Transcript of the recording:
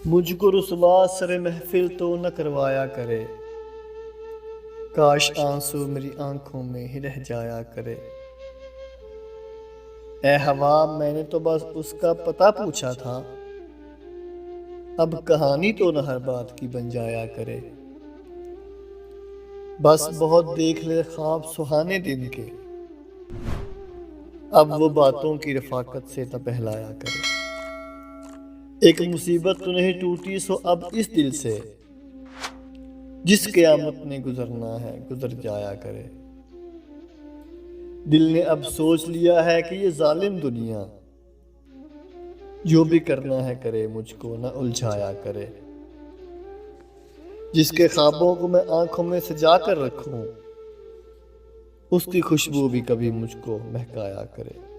مجھ کو رسوا سر محفل تو نہ کروایا کرے، کاش آنسو میری آنکھوں میں ہی رہ جایا کرے۔ اے ہوا میں نے تو بس اس کا پتہ پوچھا تھا، اب کہانی تو نہ ہر بات کی بن جایا کرے۔ بس بہت دیکھ لے خواب سہانے دن کے، اب وہ باتوں کی رفاقت سے نہ پہلایا کرے۔ ایک مصیبت تو نہیں ٹوٹی سو اب اس دل سے، جس قیامت نے گزرنا ہے گزر جایا کرے۔ دل نے اب سوچ لیا ہے کہ یہ ظالم دنیا جو بھی کرنا ہے کرے، مجھ کو نہ الجھایا کرے۔ جس کے خوابوں کو میں آنکھوں میں سجا کر رکھوں، اس کی خوشبو بھی کبھی مجھ کو مہکایا کرے۔